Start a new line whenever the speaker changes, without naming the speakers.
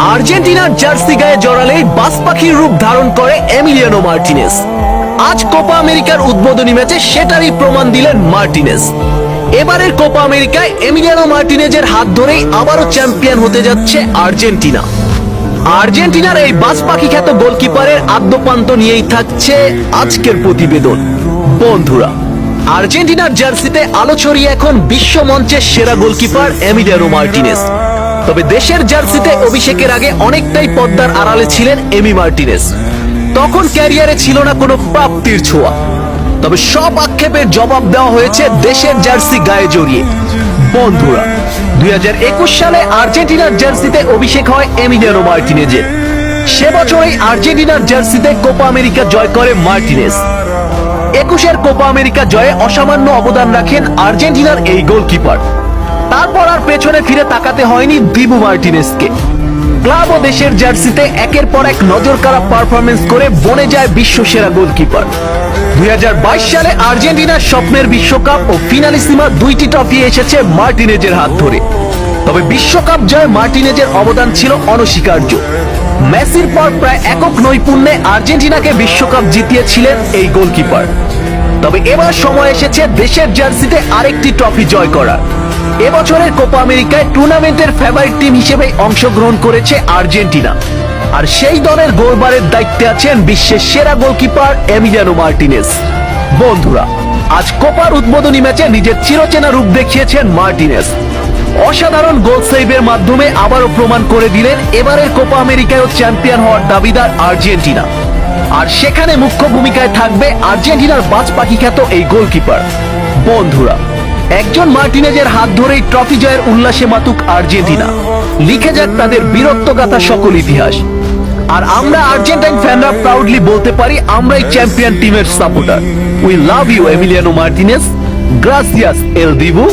আর্জেন্টিনার জার্সি গায়ে জড়ালেই বাজ পাখির রূপ ধারণ করে এমিলিয়ানো মার্টিনেজ। আজ কোপা আমেরিকার উদ্বোধনী ম্যাচে সেটারই প্রমাণ দিলেন মার্টিনেজ। এবারের কোপা আমেরিকায় এমিলিয়ানো মার্টিনেজের হাত ধরেই আবারও চ্যাম্পিয়ন হতে যাচ্ছে আর্জেন্টিনা। আর্জেন্টিনার এই বাজ পাখি খ্যাত গোলকিপারের আদ্যপান্ত নিয়েই থাকছে আজকের প্রতিবেদন। বন্ধুরা, আর্জেন্টিনার জার্সিতে আলো ছড়িয়ে এখন বিশ্ব মঞ্চের সেরা গোলকিপার এমিলিয়ানো মার্টিনেজ। তবে দেশের জার্সিতে অভিষেকের আগে অনেকটাই পর্দার আড়ালে ছিলেন এমি মার্টিনেজ। তখন ক্যারিয়ারে ছিল না কোনো প্রাপ্তির ছোঁয়া। তবে সব আক্ষেপের জবাব দেওয়া হয়েছে দেশের জার্সি গায়ে জড়িয়ে। বন্ধুরা, 2021 সালে আর্জেন্টিনার জার্সিতে অভিষেক হয় এমিলিয়ানো মার্টিনেজের। সে বছরই আর্জেন্টিনার জার্সিতে কোপা আমেরিকা জয় করে মার্টিনেজ। 21 কোপা আমেরিকা জয়ে অসামান্য অবদান রাখেন আর্জেন্টিনার এই গোলকিপার। তারপর আর পেছনে ফিরে তাকাতে হয়নি দিবু মার্টিনেজকে। ক্লাব ও দেশের জার্সিতে একের পর এক নজরকাড়া পারফরমেন্স করে বনে যায় বিশ্বসেরা গোলকিপার। 2022 সালে আর্জেন্টিনার স্বপ্নের বিশ্বকাপ ও ফিনালিসিমা দুইটি ট্রফি এসেছে মার্টিনেজের হাত ধরে। তবে বিশ্বকাপ জয়ে মার্টিনেজের অবদান ছিল অনস্বীকার্য। মেসির পর প্রায় একক নৈপুণ্যে আর্জেন্টিনাকে বিশ্বকাপ জিতিয়েছিলেন এই গোলকিপার। তবে এবার সময় এসেছে দেশের জার্সিতে আরেকটি ট্রফি জয় করার। এবছরের কোপা আমেরিকায় টুর্নামেন্টের ফেভারিট টিম হিসেবে অংশগ্রহণ করেছে আর্জেন্টিনা। আর সেই দলের গোলবারের দায়িত্বে আছেন বিশ্বের সেরা গোলকিপার এমিলিয়ানো মার্টিনেজ। বন্ধুরা, আজ কোপার উদ্বোধনী ম্যাচে নিজের চিরচেনা রূপ দেখিয়েছেন মার্টিনেজ। অসাধারণ গোল সেভের মাধ্যমে আবারও প্রমাণ করে দিলেন এবারের কোপা আমেরিকায়ও চ্যাম্পিয়ন হওয়ার দাবিদার আর্জেন্টিনা। আর সেখানে মুখ্য ভূমিকায় থাকবে আর্জেন্টিনার বাজ পাখি খ্যাত এই গোলকিপার। বন্ধুরা, একজন মার্টিনেজের হাত ধরেই ট্রফি জয়ের উল্লাসে মাতুক আর্জেন্টিনা। লিখে যাক তাদের বীরত্বগাথা সকল ইতিহাস। আর আমরা আর্জেন্টাইন ফ্যানরা প্রাউডলি বলতে পারি, আমরাই চ্যাম্পিয়ন টিমের supporter. We love you Emiliano Martinez. গ্রাসিয়াস এল দিবু।